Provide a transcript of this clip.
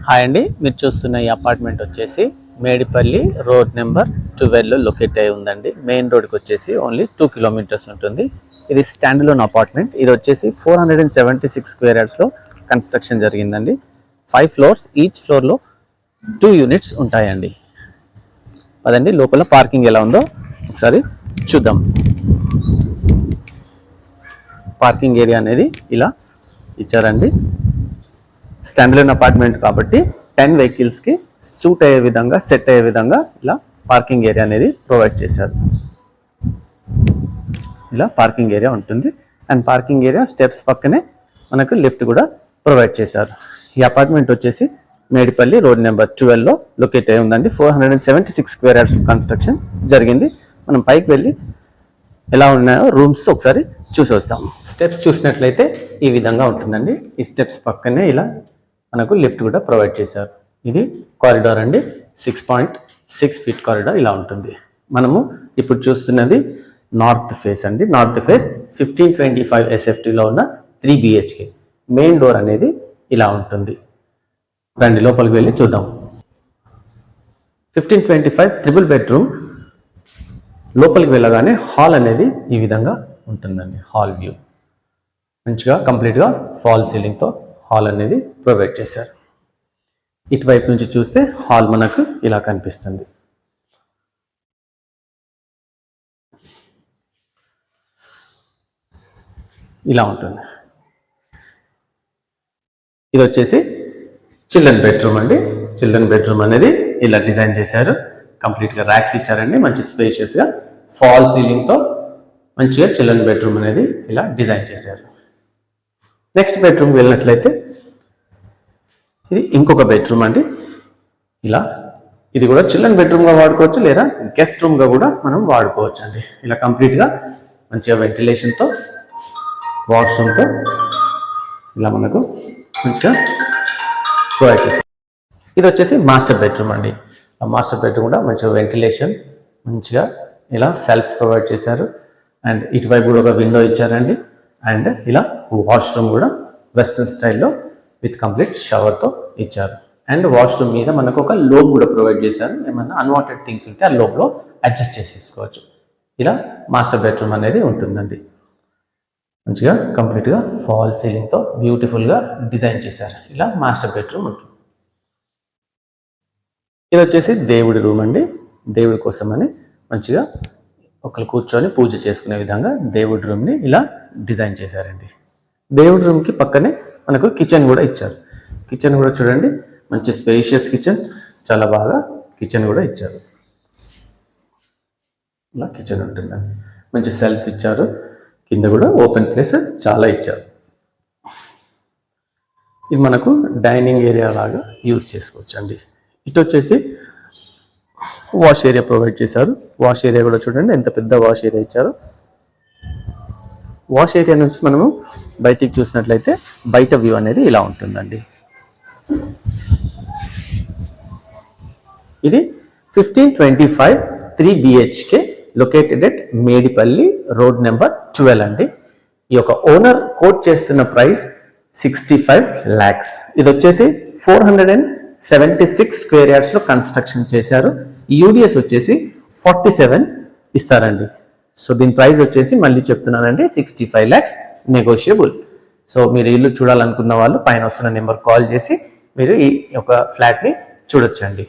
Hi అండి, మీరు చూస్తున్న ఈ అపార్ట్మెంట్ వచ్చేసి మేడిపల్లి రోడ్ నెంబర్ 12లో లొకేట్ అయి ఉందండి. మెయిన్ రోడ్కి వచ్చేసి ఓన్లీ 2 కిలోమీటర్స్ ఉంటుంది. ఇది స్టాండ్ లోన్ అపార్ట్మెంట్. ఇది వచ్చేసి 476 స్క్వేర్ యార్డ్స్లో కన్స్ట్రక్షన్ జరిగిందండి. 5 ఫ్లోర్స్, ఈచ్ ఫ్లోర్లో 2 యూనిట్స్ ఉంటాయండి. అదండి లోపల పార్కింగ్ ఎలా ఉందో ఒకసారి చూద్దాం. పార్కింగ్ ఏరియా అనేది ఇలా ఇచ్చారండి. స్టాండ్ అపార్ట్మెంట్ కాబట్టి 10 వెహికల్స్కి సూట్ అయ్యే విధంగా, సెట్ అయ్యే విధంగా ఇలా పార్కింగ్ ఏరియా అనేది ప్రొవైడ్ చేశారు. ఇలా పార్కింగ్ ఏరియా ఉంటుంది. అండ్ పార్కింగ్ ఏరియా స్టెప్స్ పక్కనే మనకు లిఫ్ట్ కూడా ప్రొవైడ్ చేశారు. ఈ అపార్ట్మెంట్ వచ్చేసి మేడిపల్లి రోడ్ నెంబర్ 12లో లొకేట్ అయి ఉందండి. 476 స్క్వేర్ యార్డ్స్ కన్స్ట్రక్షన్ జరిగింది. మనం పైకి వెళ్ళి ఎలా ఉన్నాయో రూమ్స్ ఒకసారి చూసి వస్తాం. స్టెప్స్ చూసినట్లయితే ఈ విధంగా ఉంటుందండి. ఈ స్టెప్స్ పక్కనే ఇలా మనకు లిఫ్ట్ కూడా ప్రొవైడ్ చేశారు. ఇది కారిడార్ అండి. 6.6 ఫీట్ కారిడార్ ఇలా ఉంటుంది. మనము ఇప్పుడు చూస్తున్నది నార్త్ ఫేస్ అండి. నార్త్ ఫేస్ 1525 SFTలో ఉన్న 3 BHK. మెయిన్ డోర్ అనేది ఇలా ఉంటుంది. రండి లోపలికి వెళ్ళి చూద్దాం. 1525 ట్రిపుల్ బెడ్రూమ్. లోపలికి వెళ్ళగానే హాల్ అనేది ఈ విధంగా ఉంటుందండి. హాల్ వ్యూ మంచిగా కంప్లీట్గా ఫాల్ సీలింగ్తో హాల్ అనేది ప్రొవైడ్ చేశారు. ఇటువైపు నుంచి చూస్తే హాల్ మనకు ఇలా కనిపిస్తుంది. ఇలా ఉంటుంది. ఇది వచ్చేసి చిల్డ్రన్ బెడ్రూమ్ అండి. చిల్డ్రన్ బెడ్రూమ్ అనేది ఇలా డిజైన్ చేశారు. కంప్లీట్గా ర్యాక్స్ ఇచ్చారండి. మంచి స్పేషియస్గా ఫాల్ సీలింగ్తో మంచిగా చిల్డ్రన్ బెడ్రూమ్ అనేది ఇలా డిజైన్ చేశారు. నెక్స్ట్ బెడ్రూమ్కి వెళ్ళినట్లయితే ఇది ఇంకొక బెడ్రూమ్ అండి. ఇలా ఇది కూడా చిల్డ్రన్ బెడ్రూమ్గా వాడుకోవచ్చు, లేదా గెస్ట్ రూమ్గా కూడా మనం వాడుకోవచ్చు అండి. ఇలా కంప్లీట్గా మంచిగా వెంటిలేషన్తో, వాష్రూమ్తో ఇలా మనకు మంచిగా ప్రొవైడ్ చేశారు. ఇది వచ్చేసి మాస్టర్ బెడ్రూమ్ అండి. ఆ మాస్టర్ బెడ్రూమ్ కూడా మంచిగా వెంటిలేషన్, మంచిగా ఇలా సెల్ఫ్స్ ప్రొవైడ్ చేశారు. అండ్ ఇటువైపు కూడా ఒక విండో ఇచ్చారండి. అండ్ ఇలా వాష్రూమ్ కూడా వెస్ట్రన్ స్టైల్లో విత్ కంప్లీట్ షవర్తో ఇచ్చారు. అండ్ వాష్రూమ్ మీద మనకు ఒక లోబ్ కూడా ప్రొవైడ్ చేశారు. ఏమన్నా అన్వాంటెడ్ థింగ్స్ ఉంటే ఆ లోబ్లో అడ్జస్ట్ చేసేసుకోవచ్చు. ఇలా మాస్టర్ బెడ్రూమ్ అనేది ఉంటుందండి. మంచిగా కంప్లీట్గా ఫాల్ సీలింగ్తో బ్యూటిఫుల్గా డిజైన్ చేశారు. ఇలా మాస్టర్ బెడ్రూమ్ ఉంటుంది. ఇది వచ్చేసి దేవుడి రూమ్ అండి. దేవుడి కోసమని మంచిగా ఒకరు కూర్చొని పూజ చేసుకునే విధంగా దేవుడి రూమ్ని ఇలా డిజైన్ చేశారండి. దేవుడి రూమ్కి పక్కనే మనకు కిచెన్ కూడా ఇచ్చారు. కిచెన్ కూడా చూడండి, మంచి స్పేషియస్ కిచెన్, చాలా బాగా కిచెన్ కూడా ఇచ్చారు. ఇలా కిచెన్ ఉంటుందండి. మంచి సెల్ఫ్స్ ఇచ్చారు. కింద కూడా ఓపెన్ ప్లేస్ చాలా ఇచ్చారు. ఇది మనకు డైనింగ్ ఏరియా లాగా యూజ్ చేసుకోవచ్చు అండి. ఇటు వచ్చేసి వాష్ ఏరియా ప్రొవైడ్ చేశారు. వాష్ ఏరియా కూడా చూడండి ఎంత పెద్ద వాష్ ఏరియా ఇచ్చారు. వాష్ ఏరియా నుంచి మనము బయటికి చూసినట్లయితే బయట వ్యూ అనేది ఇలా ఉంటుందండి. ఇది 1525 3 BHK located at Medipally road number 12 అండి. ఈ యొక్క ఓనర్ కోట్ చేస్తున్న ప్రైస్ 65 lakhs. ఇది వచ్చేసి 476 స్క్వేర్ యార్డ్స్లో కన్స్ట్రక్షన్ చేశారు. యూడిఎస్ వచ్చేసి 47 ఇస్తారండి. సో దీని ప్రైస్ వచ్చేసి మళ్ళీ చెప్తున్నానండి 65 lakhs నెగోషియబుల్. సో మీరు ఇల్లు చూడాలనుకున్న వాళ్ళు పైన వస్తున్న నెంబర్ కాల్ చేసి మీరు ఈ యొక్క ఫ్లాట్ని చూడొచ్చండి.